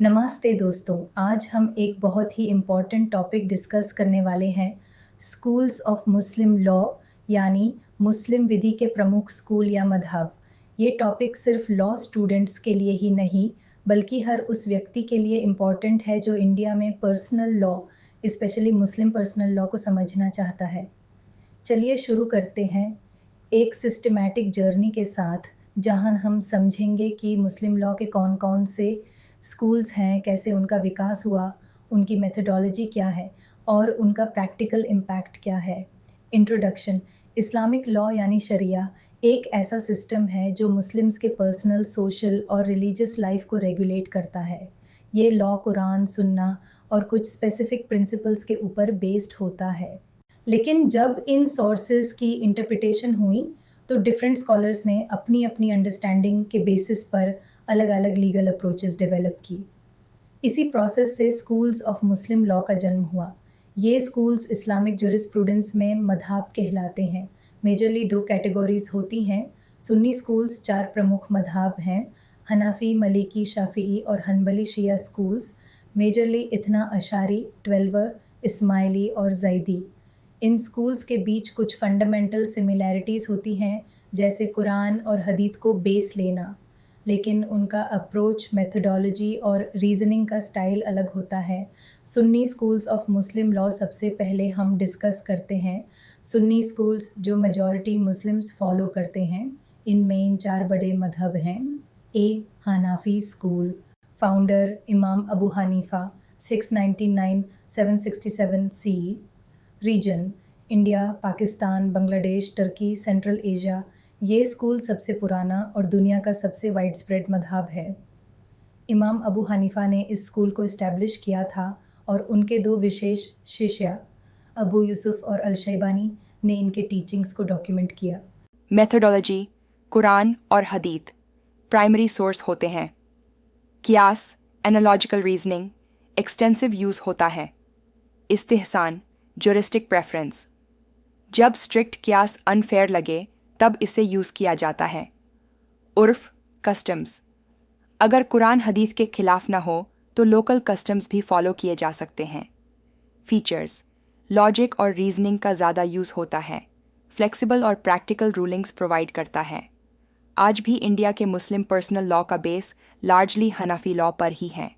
नमस्ते दोस्तों, आज हम एक बहुत ही इम्पॉर्टेंट टॉपिक डिस्कस करने वाले हैं स्कूल्स ऑफ मुस्लिम लॉ यानी मुस्लिम विधि के प्रमुख स्कूल या मज़हब। ये टॉपिक सिर्फ लॉ स्टूडेंट्स के लिए ही नहीं बल्कि हर उस व्यक्ति के लिए इम्पॉर्टेंट है जो इंडिया में पर्सनल लॉ स्पेशली मुस्लिम पर्सनल लॉ को समझना चाहता है। चलिए शुरू करते हैं एक सिस्टमैटिक जर्नी के साथ, जहां हम समझेंगे कि मुस्लिम लॉ के कौन कौन से स्कूल्स हैं, कैसे उनका विकास हुआ, उनकी मेथडोलॉजी क्या है और उनका प्रैक्टिकल इम्पैक्ट क्या है। इंट्रोडक्शन। इस्लामिक लॉ यानी शरिया एक ऐसा सिस्टम है जो मुस्लिम्स के पर्सनल, सोशल और रिलीजियस लाइफ को रेगुलेट करता है। ये लॉ कुरान, सुन्ना और कुछ स्पेसिफिक प्रिंसिपल्स के ऊपर बेस्ड होता है। लेकिन जब इन सोर्सेज की इंटरप्रिटेशन हुई तो डिफरेंट स्कॉलर्स ने अपनी अपनी अंडरस्टैंडिंग के बेसिस पर अलग अलग लीगल अप्रोचेस डेवलप की। इसी प्रोसेस से स्कूल्स ऑफ मुस्लिम लॉ का जन्म हुआ। ये स्कूल्स इस्लामिक जुरिस्प्रूडेंस में मधाब कहलाते हैं। मेजरली दो कैटेगरीज होती हैं। सुन्नी स्कूल्स 4 प्रमुख मधाब हैं: हनाफी, मलिकी, शाफिई और हनबली शिया स्कूल्स। मेजरली इतना अशारी, 12 इस्माइली और जैदी। इन स्कूल्स के बीच कुछ फंडामेंटल सिमिलैरिटीज़ होती हैं, जैसे कुरान और हदीथ को बेस लेना, लेकिन उनका अप्रोच, मेथडोलॉजी और रीज़निंग का स्टाइल अलग होता है। Sunni schools of Muslim law सबसे पहले हम डिस्कस करते हैं। सुन्नी स्कूल्स जो मेजॉरिटी मुस्लिम्स फॉलो करते हैं, इनमें इन 4 बड़े मजहब हैं। ए, Hanafi school. Founder Imam Abu Hanifa, 699 767 C. Region: India, Pakistan, Bangladesh, Turkey, central Asia. ये स्कूल सबसे पुराना और दुनिया का सबसे वाइड स्प्रेड मज़हब है। इमाम अबू हनीफा ने इस स्कूल को इस्टेब्लिश किया था और उनके 2 विशेष शिष्य अबू यूसुफ और अल-शैबानी ने इनके टीचिंग्स को डॉक्यूमेंट किया। मेथोडोलॉजी: कुरान और हदीथ प्राइमरी सोर्स होते हैं। कियास, एनालॉजिकल रीजनिंग एक्सटेंसिव यूज़ होता है। इस्तिहसान, ज्यूरिस्टिक प्रेफरेंस: जब स्ट्रिक्ट कियास अनफेयर लगे तब इसे यूज़ किया जाता है। उर्फ, कस्टम्स: अगर कुरान हदीथ के खिलाफ ना हो तो लोकल कस्टम्स भी फॉलो किए जा सकते हैं। फीचर्स: लॉजिक और रीजनिंग का ज़्यादा यूज़ होता है। फ्लेक्सिबल और प्रैक्टिकल रूलिंग्स प्रोवाइड करता है। आज भी इंडिया के मुस्लिम पर्सनल लॉ का बेस लार्जली हनाफी लॉ पर ही है।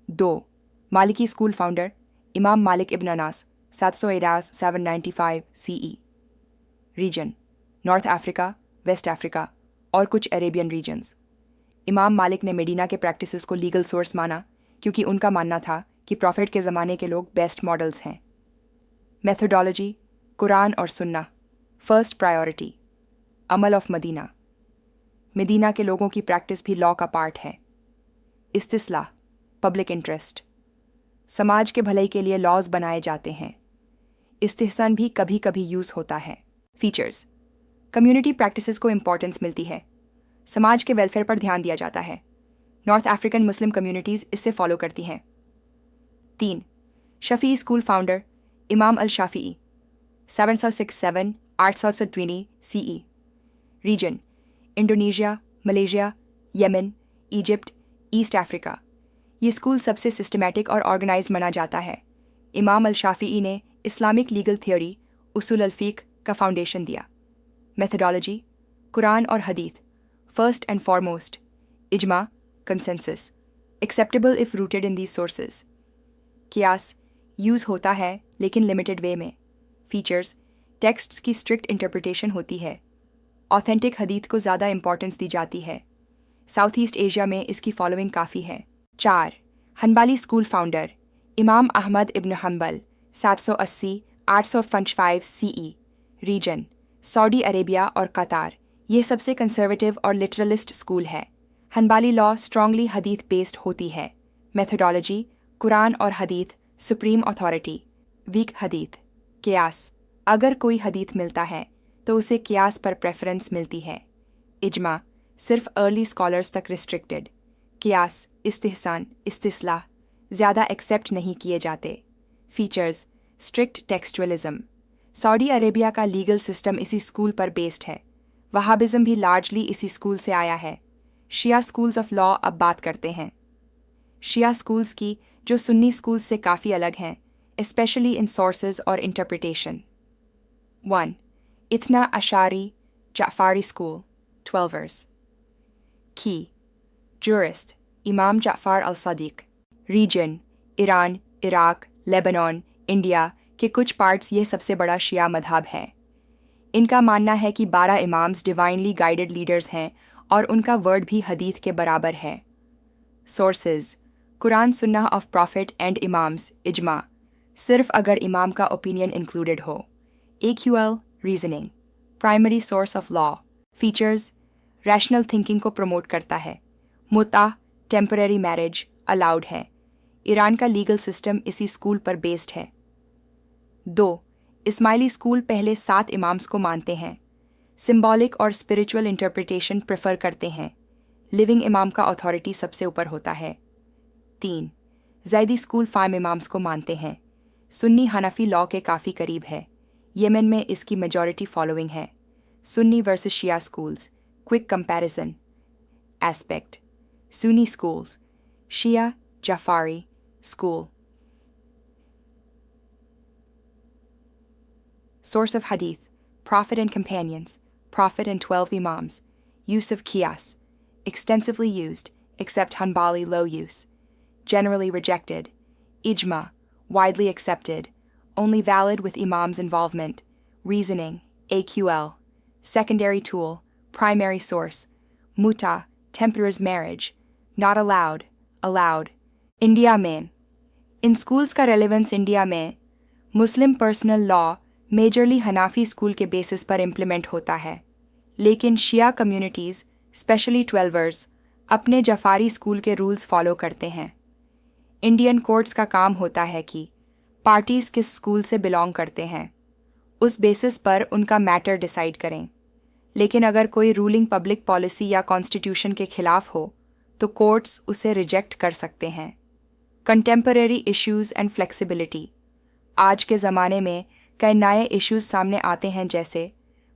2. मालिकी स्कूल फाउंडर इमाम Malik ibn Anas, 785 CE। Region: north Africa, west Africa और कुछ अरेबियन रीजन्स। इमाम मालिक ने मेडिना के प्रैक्टिसेस को लीगल सोर्स माना क्योंकि उनका मानना था कि प्रॉफिट के ज़माने के लोग बेस्ट मॉडल्स हैं। मेथोडोलॉजी: कुरान और सुन्ना फर्स्ट प्रायोरिटी। अमल ऑफ मदीना: मदीना के लोगों की प्रैक्टिस भी लॉ का पार्ट है। इस्तिस्लाह: पब्लिक इंटरेस्ट, समाज के भलाई के लिए लॉज बनाए जाते हैं। इस्तिहसान भी कभी कभी यूज़ होता है। फीचर्स: कम्युनिटी प्रैक्टिसेस को इम्पोर्टेंस मिलती है। समाज के वेलफेयर पर ध्यान दिया जाता है। नॉर्थ अफ्रीकन मुस्लिम कम्युनिटीज़ इससे फॉलो करती हैं। 3. शफ़ी स्कूल फाउंडर इमाम al Shafi'i, 767 820 CE। Region: Indonesia, Malaysia, Yemen, Egypt, east Africa. ये स्कूल सबसे सिस्टमैटिक और ऑर्गेनाइज माना जाता है। इमाम अल शाफ़िई ने इस्लामिक लीगल थियोरी उसूल अल फ़िक़्ह का फाउंडेशन दिया। मेथोडोलॉजी: कुरान और हदीथ फर्स्ट एंड फॉरमोस्ट। इजमा, consensus, acceptable if rooted in these sources. कियास यूज़ होता है लेकिन लिमिटेड वे में। फीचर्स: टेक्स्ट्स की स्ट्रिक्ट इंटरप्रिटेशन होती है। ऑथेंटिक हदीथ को ज़्यादा इंपॉर्टेंस दी जाती है। साउथ ईस्ट एशिया में इसकी फॉलोइंग काफ़ी है। 4. Hanbali school founder Imam Ahmad ibn Hanbal, 780 855 CE। Region: Saudi Arabia और कतार। ये सबसे कंजर्वेटिव और लिटरलिस्ट स्कूल है। हनबली लॉ स्ट्रांगली हदीथ बेस्ड होती है। मेथोडोलॉजी: कुरान और हदीथ सुप्रीम अथॉरिटी। वीक हदीथ: कियास: अगर कोई हदीथ मिलता है तो उसे कियास पर प्रेफरेंस मिलती है। इजमा: सिर्फ अर्ली स्कॉलर्स तक रिस्ट्रिक्टेड। कियास, इस्तिहसान, इस्तिस्लाह ज़्यादा एक्सेप्ट नहीं किए जाते। फीचर्स: स्ट्रिक्ट टेक्सचुअलिज्म, सऊदी अरेबिया का लीगल सिस्टम इसी स्कूल पर बेस्ड है। वहाबिज़म भी लार्जली इसी स्कूल से आया है। शिया स्कूल्स ऑफ लॉ अब बात करते हैं। शिया स्कूल्स की जो सुन्नी स्कूल्स से काफ़ी अलग हैं, especially in sources और interpretation. 1. Ithna Ashari Ja'fari School, 12ers. Key: Jurist, Imam Ja'far al-Sadiq. Region: Iran, Iraq, Lebanon, India के कुछ पार्ट्स ये सबसे बड़ा शिया मज़हब है. इनका मानना है कि 12 इमाम्स डिवाइनली गाइडेड लीडर्स हैं और उनका वर्ड भी हदीथ के बराबर है. सोर्सेज: कुरान सुन्नह ऑफ प्रॉफिट एंड इमाम्स, इजमा, सिर्फ अगर इमाम का ओपिनियन इंक्लूडेड हो. AQL reasoning, primary source of law. Features: rational thinking को प्रमोट करता है. मुता, टेम्पररी मैरिज, अलाउड है. ईरान का लीगल सिस्टम इसी स्कूल पर बेस्ड है. 2. इस्माइली स्कूल पहले 7 इमाम्स को मानते हैं. सिंबॉलिक और स्पिरिचुअल इंटरप्रिटेशन प्रेफर करते हैं. लिविंग इमाम का अथॉरिटी सबसे ऊपर होता है. 3. ज़ैदी स्कूल 5 इमाम्स को मानते हैं. सुन्नी हनफी लॉ के काफ़ी करीब है. येमन में इसकी मेजॉरिटी फॉलोइंग है. Sunni versus Shia schools, quick comparison. Aspect: Sunni schools, Shia Jafari school. Source of Hadith: Prophet and Companions, Prophet and 12 Imams. Use of Qiyas: extensively used, except Hanbali low use. Generally rejected. Ijma: widely accepted, only valid with Imam's involvement. Reasoning: AQL. Secondary tool, primary source. Muta: temporary marriage. Not allowed, allowed. India में. In schools का relevance India में Muslim personal law majorly Hanafi school के basis पर implement होता है, लेकिन शिया communities specially 12ers अपने जफ़ारी school के रूल्स फॉलो करते हैं. इंडियन कोर्ट्स का काम होता है कि पार्टीज़ किस स्कूल से बिलोंग करते हैं, उस बेसिस पर उनका मैटर डिसाइड करें. लेकिन अगर कोई रूलिंग पब्लिक पॉलिसी या कॉन्स्टिट्यूशन के खिलाफ हो तो कोर्ट्स उसे रिजेक्ट कर सकते हैं. Contemporary issues and flexibility. आज के ज़माने में कई नए इश्यूज़ सामने आते हैं, जैसे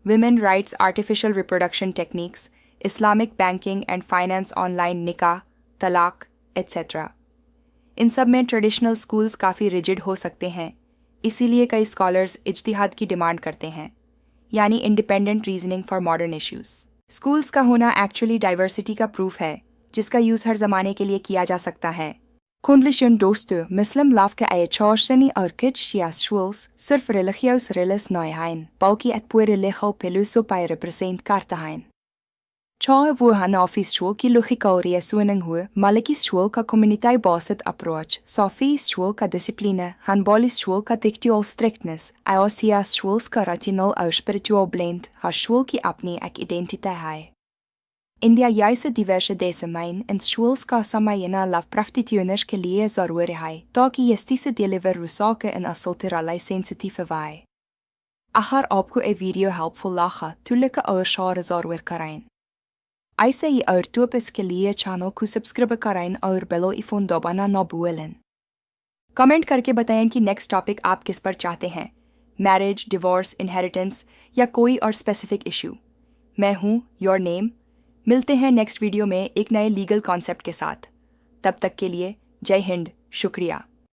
women rights, artificial reproduction techniques, Islamic banking and finance, online निकाह, तलाक एट्सेट्रा. इन सब में ट्रेडिशनल स्कूल्स काफ़ी रिजिड हो सकते हैं, इसीलिए कई स्कॉलर्स इज्तिहाद की डिमांड करते हैं, यानी independent reasoning for modern issues. Schools का होना एक्चुअली डाइवर्सिटी का प्रूफ है, जिसका यूज़ हर ज़माने के लिए किया जा सकता है. Kundlichen dostu Muslim lafke ay chorseni arkich shias schools surf religious relis neuhain balki at pure lecho peluso by represent kartahain. Chaw wo han office school ki logikauri suening hu maliki school ka community based approach sofi school ka discipline han bali school ka textual strictness iosia schools ka rational au spiritual blend ha school ki apni ek identity hai. India जैसे diverse देशों में इन schools का समय लाभ practitioners के लिए ज़रूरी है ताकि यस्ती से डिलीवर रुसाके इन असोतिरालाई सेंसिटिव वाई. अगर आपको ये वीडियो हेल्पफुल लगा तो लिखा और शेयर ज़रूर करें. ऐसे ही और टॉपिक्स के लिए चैनल को सब्सक्राइब करें और बेल आइकन दबाना न भूलें. कमेंट करके बताएं कि नेक्स्ट टॉपिक आप किस पर चाहते हैं, मैरिज, डिवोर्स, इनहेरिटेंस या कोई और स्पेसिफिक इशू. मैं हूँ योर नेम. मिलते हैं नेक्स्ट वीडियो में एक नए लीगल कॉन्सेप्ट के साथ. तब तक के लिए जय हिंद, शुक्रिया.